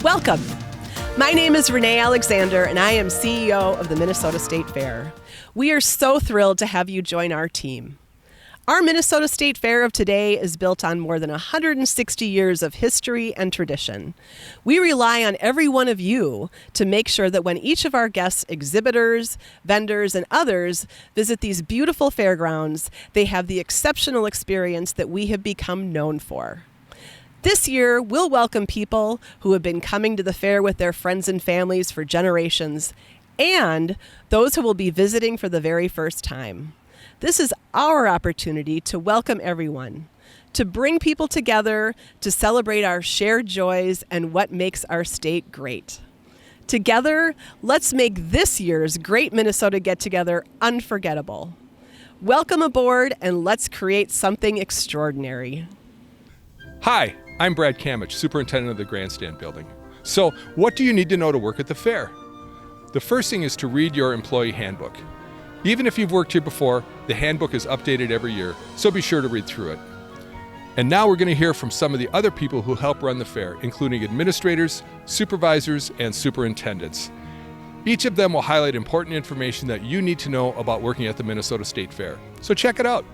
Welcome. My name is Renee Alexander, and I am CEO of the Minnesota State Fair. We are so thrilled to have you join our team. Our Minnesota State Fair of today is built on more than 160 years of history and tradition. We rely on every one of you to make sure that when each of our guests, exhibitors, vendors, and others visit these beautiful fairgrounds, they have the exceptional experience that we have become known for. This year, we'll welcome people who have been coming to the fair with their friends and families for generations, and those who will be visiting for the very first time. This is our opportunity to welcome everyone, to bring people together, to celebrate our shared joys and what makes our state great. Together, let's make this year's Great Minnesota Get-Together unforgettable. Welcome aboard, and let's create something extraordinary. Hi, I'm Brad Kamich, Superintendent of the Grandstand Building. So, what do you need to know to work at the fair? The first thing is to read your employee handbook. Even if you've worked here before, the handbook is updated every year, so be sure to read through it. And now we're going to hear from some of the other people who help run the fair, including administrators, supervisors, and superintendents. Each of them will highlight important information that you need to know about working at the Minnesota State Fair. So check it out.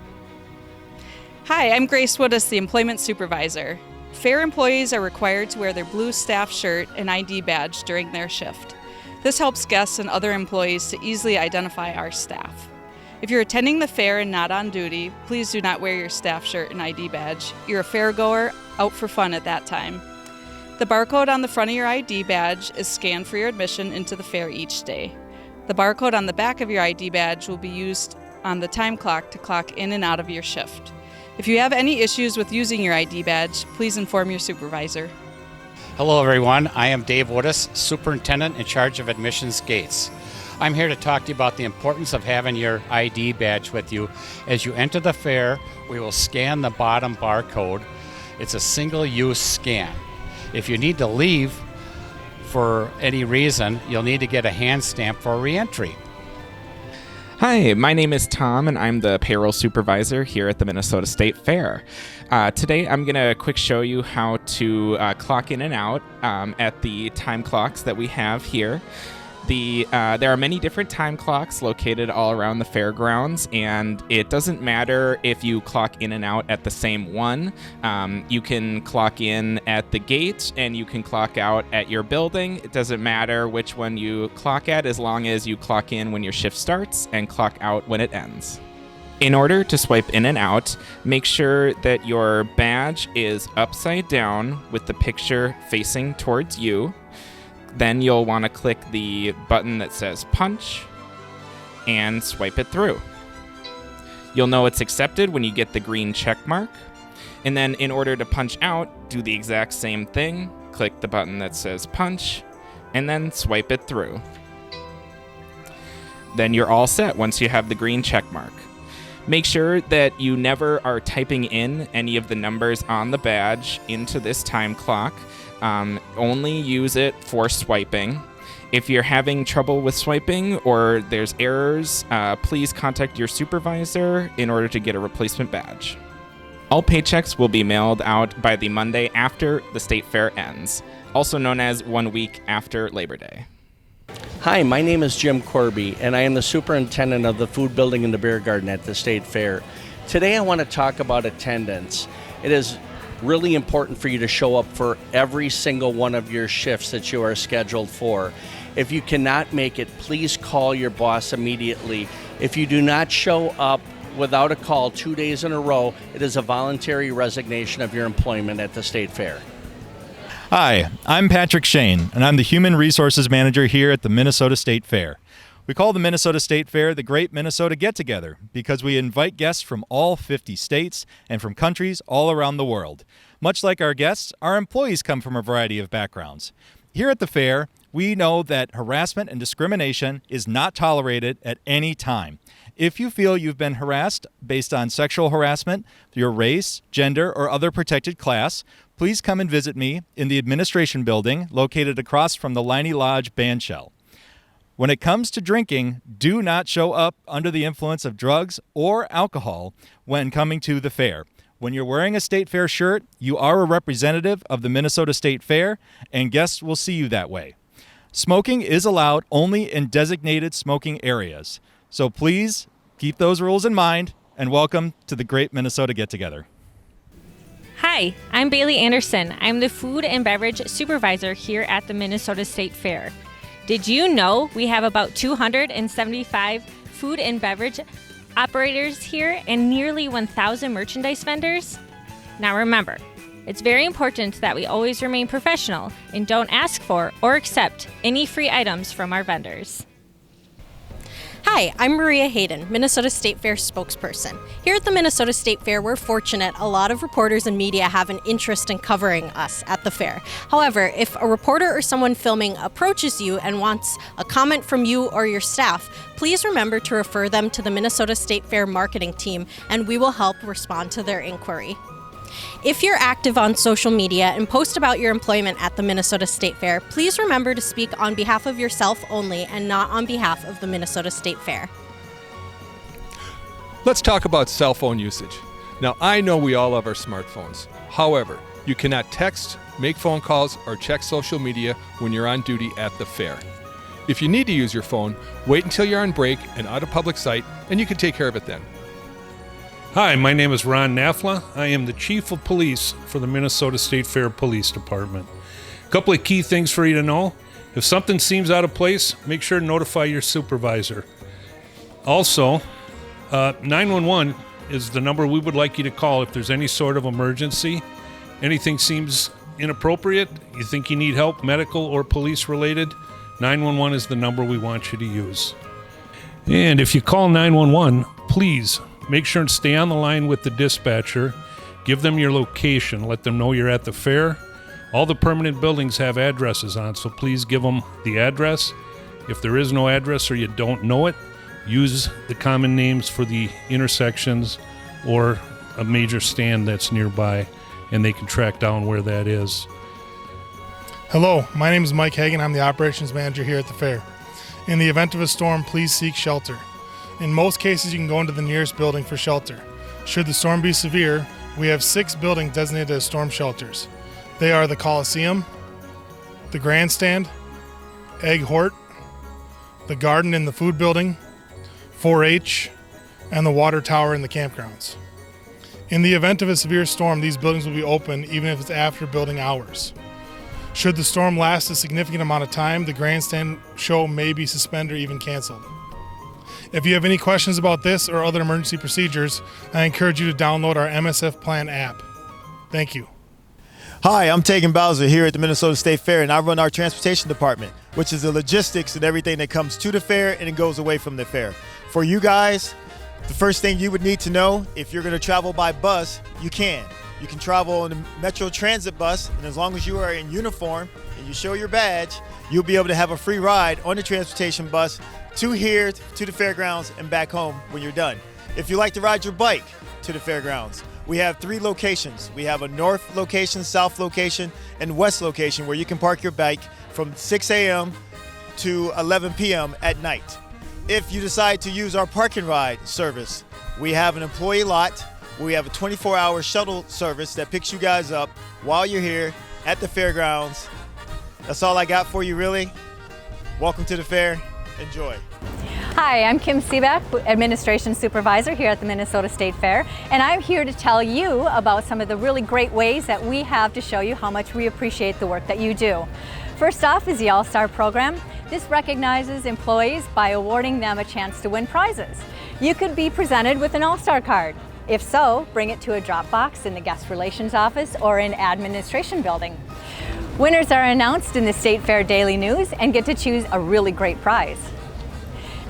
Hi, I'm Grace Woodis, the Employment Supervisor. Fair employees are required to wear their blue staff shirt and ID badge during their shift. This helps guests and other employees to easily identify our staff. If you're attending the fair and not on duty, please do not wear your staff shirt and ID badge. You're a fairgoer out for fun at that time. The barcode on the front of your ID badge is scanned for your admission into the fair each day. The barcode on the back of your ID badge will be used on the time clock to clock in and out of your shift. If you have any issues with using your ID badge, please inform your supervisor. Hello everyone, I am Dave Woodis, Superintendent in charge of admissions gates. I'm here to talk to you about the importance of having your ID badge with you. As you enter the fair, we will scan the bottom barcode. It's a single-use scan. If you need to leave for any reason, you'll need to get a hand stamp for re-entry. Hi, my name is Tom, and I'm the payroll supervisor here at the Minnesota State Fair. Today, I'm going to quick show you how to clock in and out at the time clocks that we have here. There are many different time clocks located all around the fairgrounds, and it doesn't matter if you clock in and out at the same one. You can clock in at the gate, and you can clock out at your building. It doesn't matter which one you clock at, as long as you clock in when your shift starts and clock out when it ends. In order to swipe in and out, make sure that your badge is upside down with the picture facing towards you. Then you'll want to click the button that says punch and swipe it through. You'll know it's accepted when you get the green check mark. And then in order to punch out, do the exact same thing. Click the button that says punch and then swipe it through. Then you're all set once you have the green check mark. Make sure that you never are typing in any of the numbers on the badge into this time clock. Only use it for swiping. If you're having trouble with swiping or there's errors, please contact your supervisor in order to get a replacement badge. All paychecks will be mailed out by the Monday after the State Fair ends, also known as 1 week after Labor Day. Hi, my name is Jim Corby, and I am the superintendent of the food building and the beer garden at the State Fair. Today I want to talk about attendance. It is really important for you to show up for every single one of your shifts that you are scheduled for. If you cannot make it, please call your boss immediately. If you do not show up without a call 2 days in a row, it is a voluntary resignation of your employment at the State Fair. Hi, I'm Patrick Shane, and I'm the Human Resources Manager here at the Minnesota State Fair. We call the Minnesota State Fair the Great Minnesota Get-Together because we invite guests from all 50 states and from countries all around the world. Much like our guests, our employees come from a variety of backgrounds. Here at the fair, we know that harassment and discrimination is not tolerated at any time. If you feel you've been harassed based on sexual harassment, your race, gender, or other protected class, please come and visit me in the administration building located across from the Liney Lodge Bandshell. When it comes to drinking, do not show up under the influence of drugs or alcohol when coming to the fair. When you're wearing a State Fair shirt, you are a representative of the Minnesota State Fair, and guests will see you that way. Smoking is allowed only in designated smoking areas. So please keep those rules in mind, and welcome to the Great Minnesota Get-Together. Hi, I'm Bailey Anderson. I'm the Food and Beverage Supervisor here at the Minnesota State Fair. Did you know we have about 275 food and beverage operators here and nearly 1,000 merchandise vendors? Now remember, it's very important that we always remain professional and don't ask for or accept any free items from our vendors. Hi, I'm Maria Hayden, Minnesota State Fair spokesperson. Here at the Minnesota State Fair, we're fortunate a lot of reporters and media have an interest in covering us at the fair. However, if a reporter or someone filming approaches you and wants a comment from you or your staff, please remember to refer them to the Minnesota State Fair marketing team, and we will help respond to their inquiry. If you're active on social media and post about your employment at the Minnesota State Fair, please remember to speak on behalf of yourself only and not on behalf of the Minnesota State Fair. Let's talk about cell phone usage. Now, I know we all have our smartphones. However, you cannot text, make phone calls, or check social media when you're on duty at the fair. If you need to use your phone, wait until you're on break and out of public sight, and you can take care of it then. Hi, my name is Ron Nafla. I am the Chief of Police for the Minnesota State Fair Police Department. A couple of key things for you to know. If something seems out of place, make sure to notify your supervisor. Also, 911 is the number we would like you to call if there's any sort of emergency. Anything seems inappropriate, you think you need help, medical or police related, 911 is the number we want you to use. And if you call 911, please make sure and stay on the line with the dispatcher. Give them your location. Let them know you're at the fair. All the permanent buildings have addresses on, so please give them the address. If there is no address or you don't know it, use the common names for the intersections or a major stand that's nearby, and they can track down where that is. Hello, my name is Mike Hagan. I'm the operations manager here at the fair. In the event of a storm, please seek shelter. In most cases, you can go into the nearest building for shelter. Should the storm be severe, we have 6 buildings designated as storm shelters. They are the Coliseum, the Grandstand, Egg Hort, the Garden in the Food Building, 4-H, and the Water Tower in the campgrounds. In the event of a severe storm, these buildings will be open even if it's after building hours. Should the storm last a significant amount of time, the Grandstand show may be suspended or even canceled. If you have any questions about this or other emergency procedures, I encourage you to download our MSF Plan app. Thank you. Hi, I'm Tegan Bowser here at the Minnesota State Fair, and I run our transportation department, which is the logistics and everything that comes to the fair and it goes away from the fair. For you guys, the first thing you would need to know, if you're going to travel by bus, you can. You can travel on the Metro Transit bus, and as long as you are in uniform and you show your badge, you'll be able to have a free ride on the transportation bus to here, to the fairgrounds, and back home when you're done. If you like to ride your bike to the fairgrounds, we have 3 locations. We have a north location, south location, and west location where you can park your bike from 6 a.m. to 11 p.m. at night. If you decide to use our park and ride service, we have an employee lot. We have a 24-hour shuttle service that picks you guys up while you're here at the fairgrounds. That's all I got for you, really. Welcome to the fair. Enjoy. Hi, I'm Kim Seebeck, Administration Supervisor here at the Minnesota State Fair, and I'm here to tell you about some of the really great ways that we have to show you how much we appreciate the work that you do. First off is the All-Star Program. This recognizes employees by awarding them a chance to win prizes. You could be presented with an All-Star card. If so, bring it to a drop box in the Guest Relations Office or in Administration Building. Winners are announced in the State Fair Daily News and get to choose a really great prize.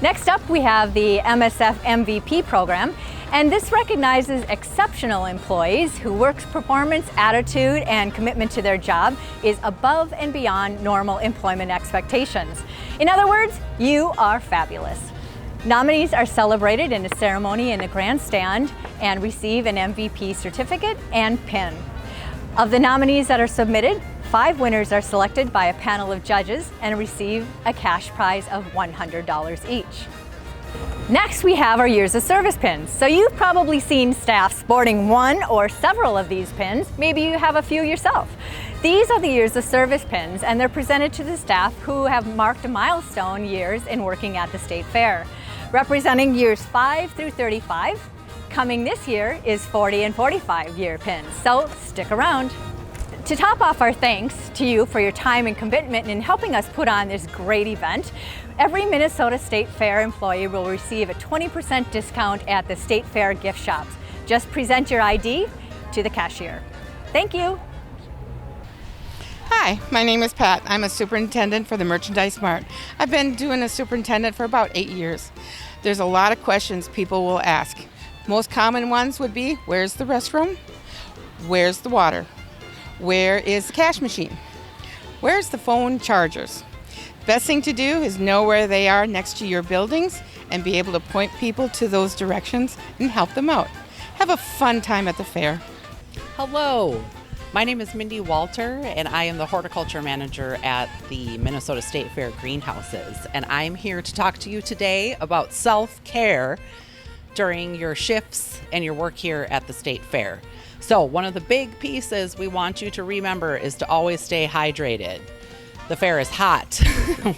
Next up, we have the MSF MVP program, and this recognizes exceptional employees whose work performance, attitude, and commitment to their job is above and beyond normal employment expectations. In other words, you are fabulous. Nominees are celebrated in a ceremony in the grandstand and receive an MVP certificate and pin. Of the nominees that are submitted, 5 winners are selected by a panel of judges and receive a cash prize of $100 each. Next, we have our years of service pins. So you've probably seen staff sporting one or several of these pins. Maybe you have a few yourself. These are the years of service pins, and they're presented to the staff who have marked a milestone years in working at the State Fair. Representing years 5 through 35, coming this year is 40 and 45 year pins, so stick around. To top off our thanks to you for your time and commitment in helping us put on this great event, every Minnesota State Fair employee will receive a 20% discount at the State Fair gift shops. Just present your ID to the cashier. Thank you. Hi, my name is Pat. I'm a superintendent for the Merchandise Mart. I've been doing a superintendent for about 8 years. There's a lot of questions people will ask. Most common ones would be, where's the restroom? Where's the water? Where is the cash machine? Where's the phone chargers? Best thing to do is know where they are next to your buildings and be able to point people to those directions and help them out. Have a fun time at the fair. Hello, my name is Mindy Walter and I am the horticulture manager at the Minnesota State Fair greenhouses, and I'm here to talk to you today about self-care during your shifts and your work here at the State Fair. So one of the big pieces we want you to remember is to always stay hydrated. The fair is hot.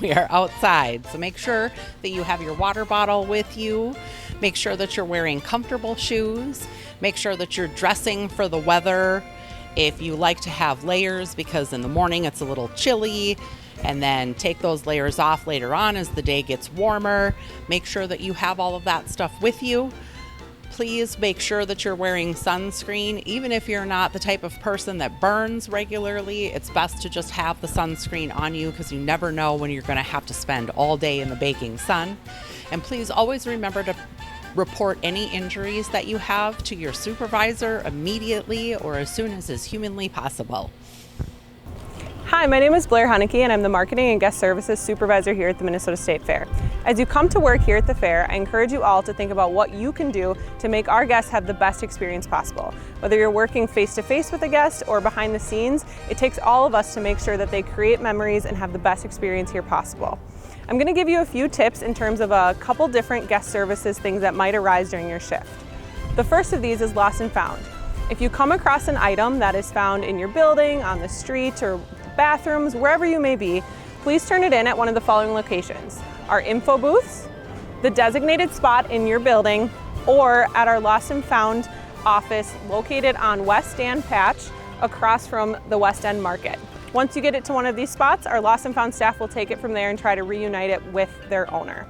We are outside, so make sure that you have your water bottle with you. Make sure that you're wearing comfortable shoes. Make sure that you're dressing for the weather. If you like to have layers, because in the morning it's a little chilly, and then take those layers off later on as the day gets warmer. Make sure that you have all of that stuff with you. Please make sure that you're wearing sunscreen. Even if you're not the type of person that burns regularly, it's best to just have the sunscreen on you because you never know when you're going to have to spend all day in the baking sun. And please always remember to report any injuries that you have to your supervisor immediately or as soon as is humanly possible. Hi, my name is Blair Haneke and I'm the Marketing and Guest Services Supervisor here at the Minnesota State Fair. As you come to work here at the fair, I encourage you all to think about what you can do to make our guests have the best experience possible. Whether you're working face-to-face with a guest or behind the scenes, it takes all of us to make sure that they create memories and have the best experience here possible. I'm going to give you a few tips in terms of a couple different guest services things that might arise during your shift. The first of these is lost and found. If you come across an item that is found in your building, on the street, or bathrooms, wherever you may be, please turn it in at one of the following locations: our info booths, the designated spot in your building, or at our lost and found office located on West End Patch across from the West End Market. Once you get it to one of these spots, our lost and found staff will take it from there and try to reunite it with their owner.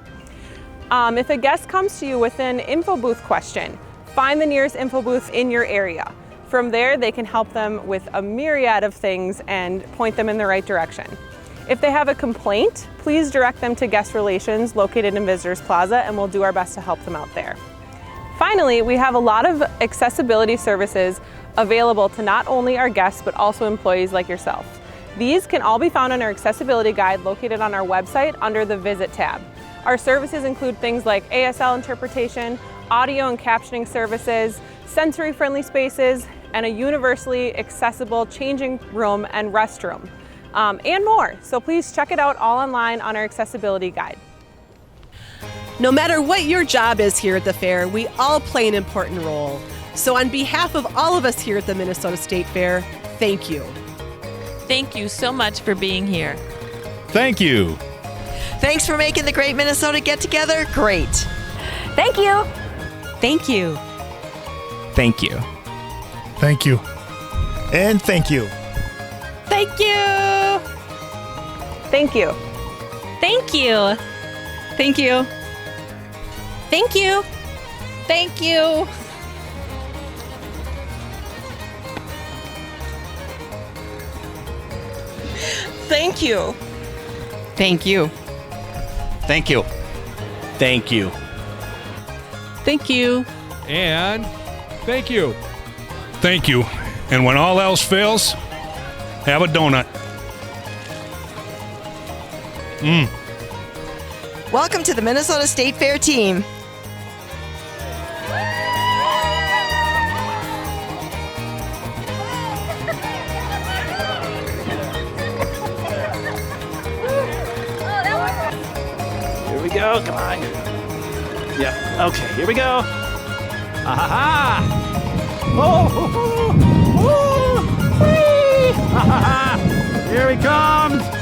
If a guest comes to you with an info booth question, find the nearest info booth in your area. From there, they can help them with a myriad of things and point them in the right direction. If they have a complaint, please direct them to Guest Relations located in Visitors Plaza, and we'll do our best to help them out there. Finally, we have a lot of accessibility services available to not only our guests, but also employees like yourself. These can all be found on our accessibility guide located on our website under the Visit tab. Our services include things like ASL interpretation, audio and captioning services, sensory-friendly spaces, and a universally accessible changing room and restroom, and more. So please check it out all online on our accessibility guide. No matter what your job is here at the fair, we all play an important role. So on behalf of all of us here at the Minnesota State Fair, thank you. Thank you so much for being here. Thank you. Thanks for making the Great Minnesota Get Together great. Thank you. Thank you. Thank you. Thank you. And thank you. Thank you. Thank you. Thank you. Thank you. Thank you. Thank you. Thank you. Thank you. Thank you. Thank you. Thank you. And thank you. Thank you. And when all else fails, have a donut. Welcome to the Minnesota State Fair team. Here we go. Come on. Yeah. Okay, here we go. Ha ha ha! Oh! Whee! Ha ha ha! Here he comes!